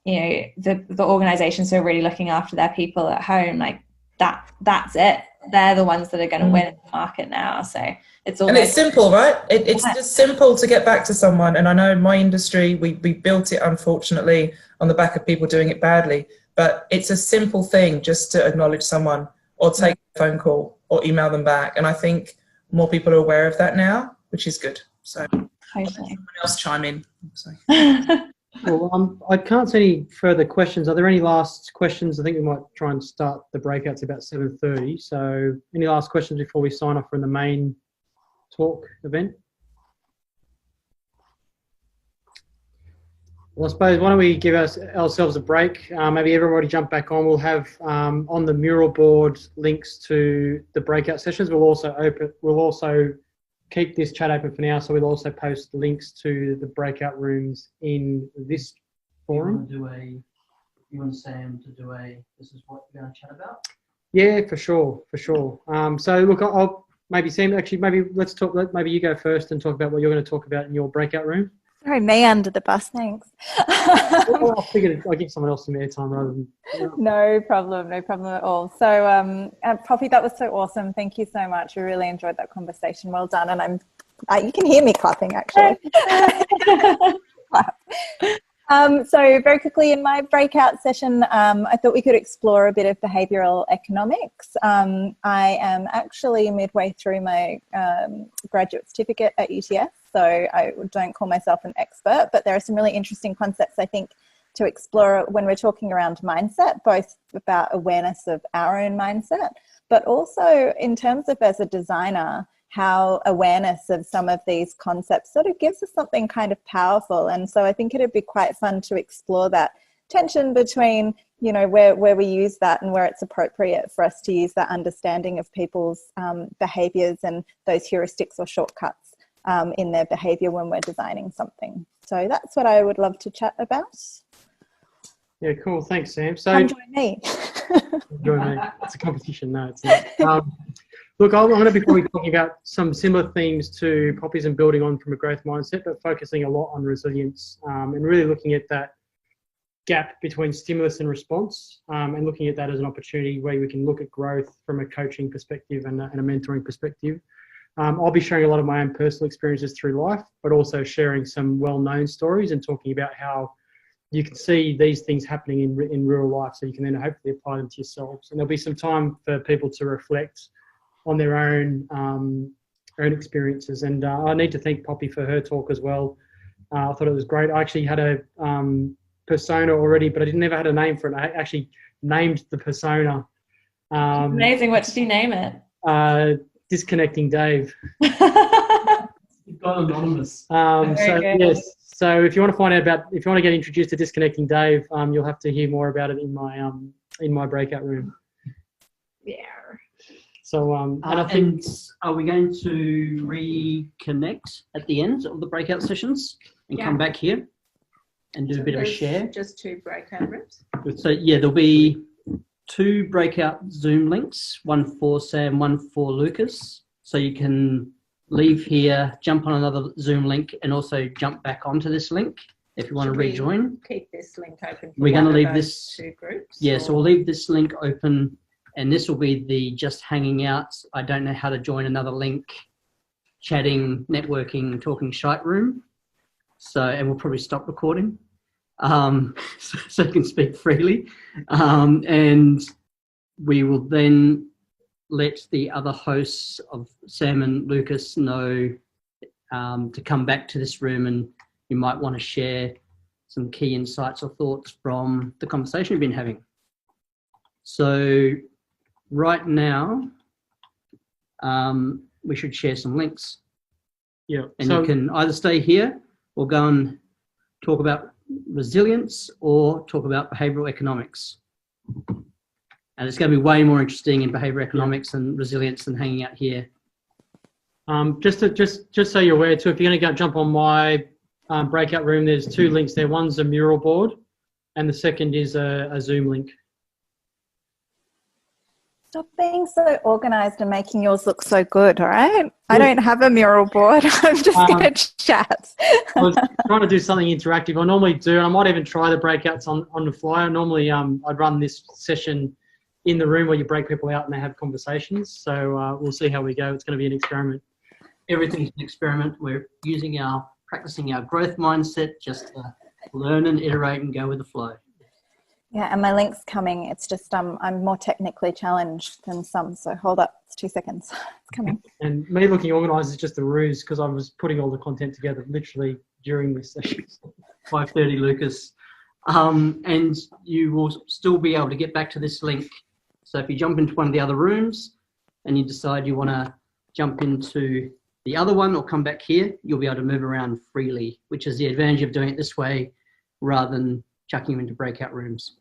the organizations who are really looking after their people at home, like that's it. They're the ones that are going to win in the market now. So it's simple, right? It's just simple to get back to someone. And I know in my industry, we built it, unfortunately, on the back of people doing it badly. But it's a simple thing just to acknowledge someone, or take a phone call, or email them back. And I think more people are aware of that now, which is good. So I'll let someone else chime in. Well, I can't see any further questions. Are there any last questions? I think we might try and start the breakouts about 7:30. So any last questions before we sign off from the main talk event? Well, I suppose why don't we give ourselves a break? Maybe everybody jump back on. We'll have on the mural board links to the breakout sessions. We'll also keep this chat open for now, so we'll also post links to the breakout rooms in this forum. You want Sam to do this is what you're going to chat about? Yeah, for sure. So look, I'll maybe Sam, maybe let's talk. Maybe you go first and talk about what you're going to talk about in your breakout room. Throw me under the bus, thanks. Well, I figured I'll give someone else some airtime rather than. No problem at all. So, Poppy, that was so awesome. Thank you so much. We really enjoyed that conversation. Well done. And you can hear me clapping, actually. So very quickly in my breakout session, I thought we could explore a bit of behavioural economics. I am actually midway through my graduate certificate at UTS, so I don't call myself an expert, but there are some really interesting concepts, I think, to explore when we're talking around mindset, both about awareness of our own mindset, but also in terms of as a designer, how awareness of some of these concepts sort of gives us something kind of powerful. And so I think it'd be quite fun to explore that tension between, you know, where we use that and where it's appropriate for us to use that understanding of people's behaviours and those heuristics or shortcuts in their behaviour when we're designing something. So that's what I would love to chat about. Yeah, cool. Thanks, Sam. So come join me. Join me. It's a competition. No, it's not. Look, I'm going to be probably talking about some similar themes to Poppy's and building on from a growth mindset, but focusing a lot on resilience and really looking at that gap between stimulus and response and looking at that as an opportunity where we can look at growth from a coaching perspective and a mentoring perspective. I'll be sharing a lot of my own personal experiences through life, but also sharing some well-known stories and talking about how you can see these things happening in real life, so you can then hopefully apply them to yourselves. And there'll be some time for people to reflect on their own experiences. And I need to thank Poppy for her talk as well. I thought it was great. I actually had a persona already, but I never had a name for it. I actually named the persona. Amazing. What did you name it? Disconnecting Dave. You've got anonymous. Yes. So if you want to find out if you want to get introduced to Disconnecting Dave, you'll have to hear more about it in my breakout room. Yeah. So and I think, are we going to reconnect at the end of the breakout sessions and come back here and do a bit of a share? Just 2 breakout rooms. So yeah, there'll be 2 breakout Zoom links, one for Sam, one for Lucas. So you can leave here, jump on another Zoom link, and also jump back onto this link if you want to rejoin. Keep this link open. We're going to leave this 2 groups. Yeah, so we'll leave this link open, and this will be the just hanging out. I don't know how to join another link, chatting, networking, talking shite room. So, and we'll probably stop recording, so you can speak freely, and we will then let the other hosts of Sam and Lucas know to come back to this room, and you might want to share some key insights or thoughts from the conversation you've been having. So right now, we should share some links. Yeah. And you can either stay here or go and talk about resilience or talk about behavioural economics. And it's going to be way more interesting in behavioural economics and resilience than hanging out here. Just so you're aware too, if you're going to jump on my breakout room, there's 2 links there. One's a mural board, and the second is a Zoom link. Stop being so organised and making yours look so good, all right? I don't have a mural board. I'm just going to chat. I was trying to do something interactive. I normally do, and I might even try the breakouts on the fly. Normally, I'd run this session in the room where you break people out and they have conversations. So we'll see how we go. It's going to be an experiment. Everything's an experiment. We're practicing our growth mindset, just to learn and iterate and go with the flow. Yeah, and my link's coming. It's just I'm more technically challenged than some. So hold up, it's 2 seconds. It's coming. And me looking organised is just a ruse because I was putting all the content together literally during this session. 5:30, Lucas. And you will still be able to get back to this link. So if you jump into one of the other rooms and you decide you want to jump into the other one or come back here, you'll be able to move around freely, which is the advantage of doing it this way. rather than chucking them into breakout rooms.